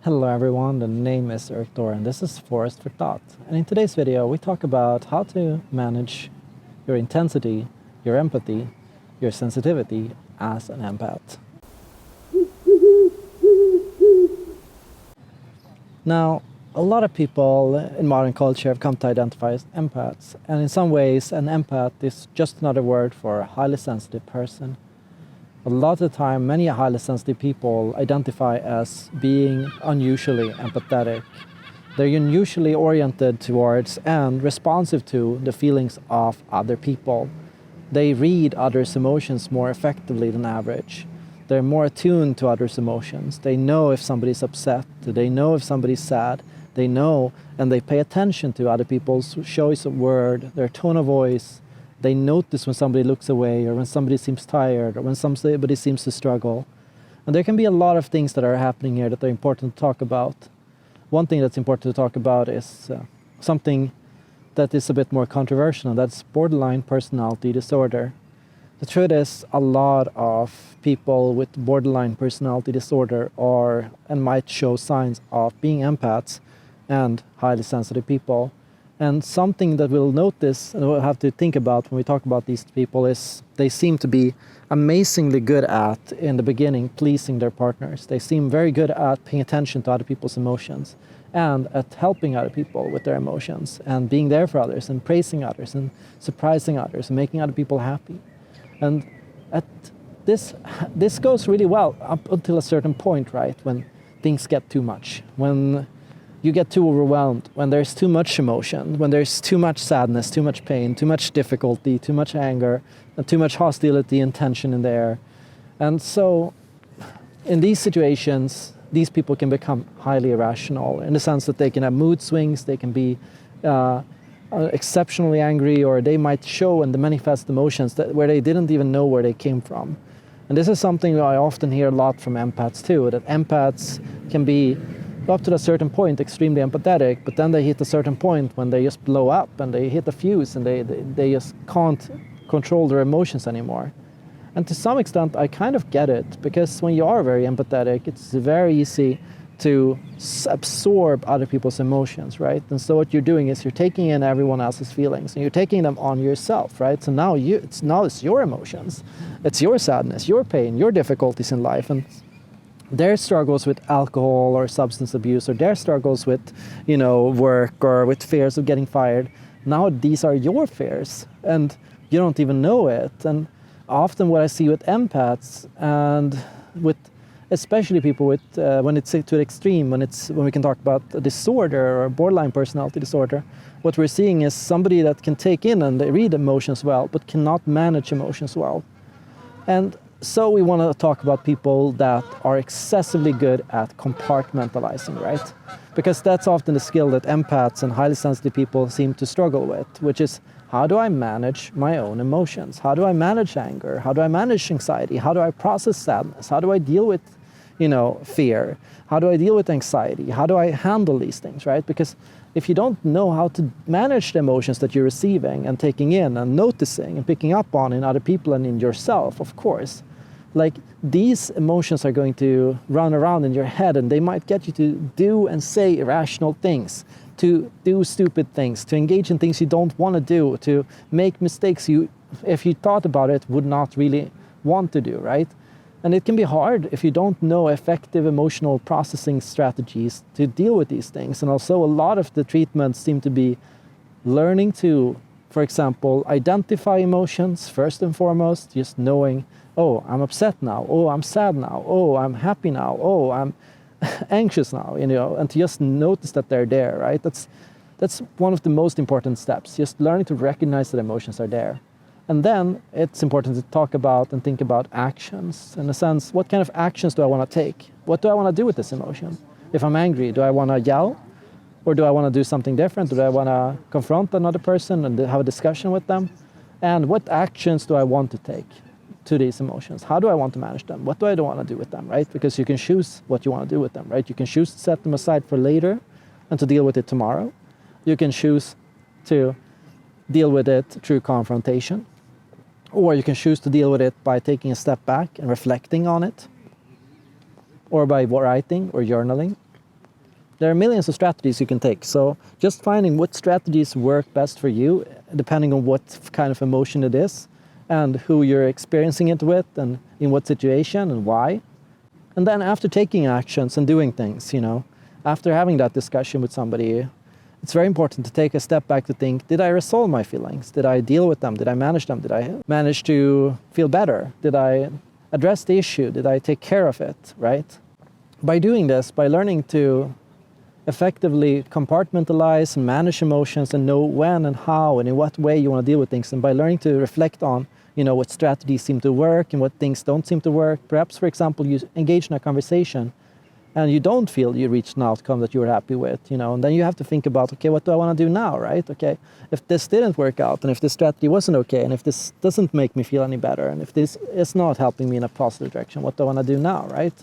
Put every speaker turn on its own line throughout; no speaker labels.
Hello everyone, the name is Eric Thor and this is Forest for Thought. And in today's video we talk about how to manage your intensity, your empathy, your sensitivity as an empath. Now, a lot of people in modern culture have come to identify as empaths, and in some ways an empath is just another word for a highly sensitive person. A lot of the time, many highly sensitive people identify as being unusually empathetic. They're unusually oriented towards and responsive to the feelings of other people. They read others' emotions more effectively than average. They're more attuned to others' emotions. They know if somebody's upset. They know if somebody's sad. They know and they pay attention to other people's choice of word, their tone of voice. They notice when somebody looks away or when somebody seems tired or when somebody seems to struggle. And there can be a lot of things that are happening here that are important to talk about. One thing that's important to talk about is something that is a bit more controversial, and that's borderline personality disorder. The truth is, a lot of people with borderline personality disorder are and might show signs of being empaths and highly sensitive people. And something that we'll notice and we'll have to think about when we talk about these people is they seem to be amazingly good at, in the beginning, pleasing their partners. They seem very good at paying attention to other people's emotions and at helping other people with their emotions and being there for others and praising others and surprising others and making other people happy. And at this goes really well up until a certain point, right? When things get too much, when you get too overwhelmed, when there's too much emotion, when there's too much sadness, too much pain, too much difficulty, too much anger, and too much hostility and tension in the air. And so in these situations, these people can become highly irrational in the sense that they can have mood swings, they can be exceptionally angry, or they might show and manifest emotions where they didn't even know where they came from. And this is something that I often hear a lot from empaths too, that empaths can be up to a certain point extremely empathetic, but then they hit a certain point when they just blow up and they hit a fuse and they just can't control their emotions anymore. And to some extent I kind of get it, because when you are very empathetic, it's very easy to absorb other people's emotions, right? And so what you're doing is you're taking in everyone else's feelings and you're taking them on yourself, right? So now it's your emotions, it's your sadness, your pain, your difficulties in life, and their struggles with alcohol or substance abuse, or their struggles with, work or with fears of getting fired. Now these are your fears and you don't even know it. And often what I see with empaths and with especially people with, when it's to the extreme, when we can talk about a disorder or borderline personality disorder, what we're seeing is somebody that can take in and they read emotions well, but cannot manage emotions well. And so we want to talk about people that are excessively good at compartmentalizing, right? Because that's often the skill that empaths and highly sensitive people seem to struggle with, which is, how do I manage my own emotions? How do I manage anger? How do I manage anxiety? How do I process sadness? How do I deal with, fear? How do I deal with anxiety? How do I handle these things, right? Because if you don't know how to manage the emotions that you're receiving and taking in and noticing and picking up on in other people and in yourself, of course, like these emotions are going to run around in your head and they might get you to do and say irrational things, to do stupid things, to engage in things you don't want to do, to make mistakes you, if you thought about it, would not really want to do, right? And it can be hard if you don't know effective emotional processing strategies to deal with these things. And also a lot of the treatments seem to be learning to, for example, identify emotions first and foremost, just knowing, oh, I'm upset now, oh, I'm sad now, oh, I'm happy now, oh, I'm anxious now, and to just notice that they're there, right? That's one of the most important steps, just learning to recognize that emotions are there. And then it's important to talk about and think about actions. In a sense, what kind of actions do I want to take? What do I want to do with this emotion? If I'm angry, do I want to yell? Or do I want to do something different? Do I want to confront another person and have a discussion with them? And what actions do I want to take to these emotions? How do I want to manage them? What do I want to do with them, right? Because you can choose what you want to do with them, right? You can choose to set them aside for later and to deal with it tomorrow. You can choose to deal with it through confrontation. Or you can choose to deal with it by taking a step back and reflecting on it. Or by writing or journaling. there are millions of strategies you can take. So just finding what strategies work best for you, depending on what kind of emotion it is, and who you're experiencing it with, and in what situation and why. And then after taking actions and doing things, after having that discussion with somebody, it's very important to take a step back to think, did I resolve my feelings? Did I deal with them? Did I manage them? Did I manage to feel better? Did I address the issue? Did I take care of it, right? By doing this, by learning to effectively compartmentalize and manage emotions and know when and how and in what way you want to deal with things, and by learning to reflect on what strategies seem to work and what things don't seem to work. Perhaps, for example, you engage in a conversation and you don't feel you reached an outcome that you were happy with, and then you have to think about, okay, what do I want to do now, right? Okay, if this didn't work out, and if this strategy wasn't okay, and if this doesn't make me feel any better, and if this is not helping me in a positive direction, what do I want to do now, right?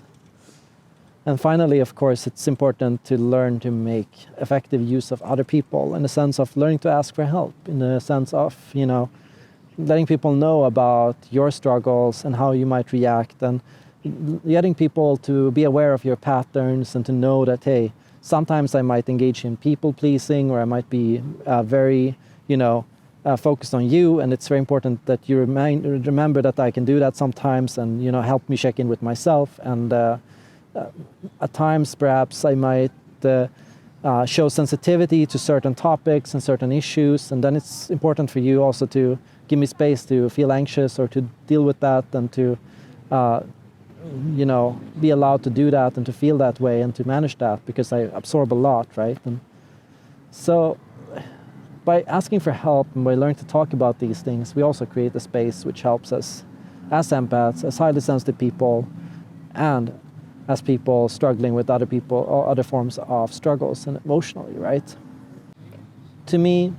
And finally, of course, it's important to learn to make effective use of other people, in the sense of learning to ask for help, in the sense of, letting people know about your struggles and how you might react, and getting people to be aware of your patterns and to know that, hey, sometimes I might engage in people pleasing, or I might be very, focused on you, and it's very important that you remember that I can do that sometimes, and help me check in with myself. And at times, perhaps I might show sensitivity to certain topics and certain issues, and then it's important for you also to give me space to feel anxious or to deal with that, and to be allowed to do that and to feel that way and to manage that, because I absorb a lot, right? And so by asking for help and by learning to talk about these things, we also create a space which helps us as empaths, as highly sensitive people, and as people struggling with other people or other forms of struggles and emotionally, right? To me,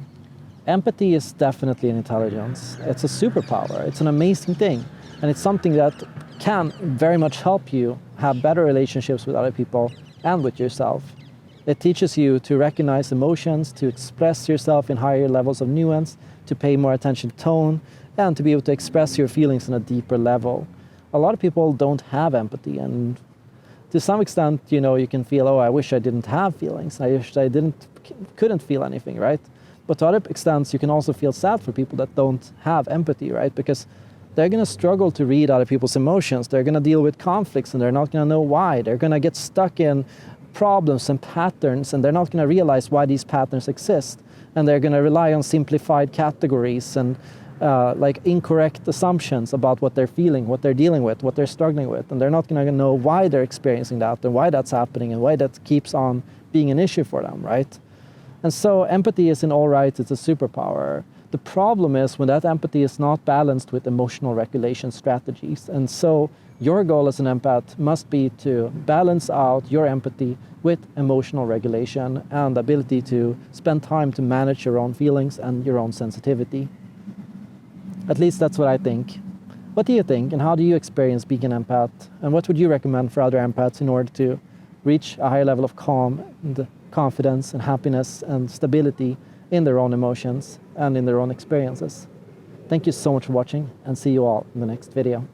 empathy is definitely an intelligence. It's a superpower. It's an amazing thing. And it's something that can very much help you have better relationships with other people and with yourself. It teaches you to recognize emotions, to express yourself in higher levels of nuance, to pay more attention to tone, and to be able to express your feelings on a deeper level. A lot of people don't have empathy, and to some extent, you can feel, oh, I wish I didn't have feelings. I wish I couldn't feel anything, right? But to other extents, you can also feel sad for people that don't have empathy, right? Because they're going to struggle to read other people's emotions. They're going to deal with conflicts, and they're not going to know why. They're going to get stuck in problems and patterns, and they're not going to realize why these patterns exist. And they're going to rely on simplified categories and incorrect assumptions about what they're feeling, what they're dealing with, what they're struggling with. And they're not going to know why they're experiencing that and why that's happening and why that keeps on being an issue for them, right? And so empathy is in all right, it's a superpower. The problem is when that empathy is not balanced with emotional regulation strategies. And so your goal as an empath must be to balance out your empathy with emotional regulation and the ability to spend time to manage your own feelings and your own sensitivity. At least that's what I think. What do you think, and how do you experience being an empath? And what would you recommend for other empaths in order to reach a higher level of calm and confidence and happiness and stability in their own emotions and in their own experiences? Thank you so much for watching, and see you all in the next video.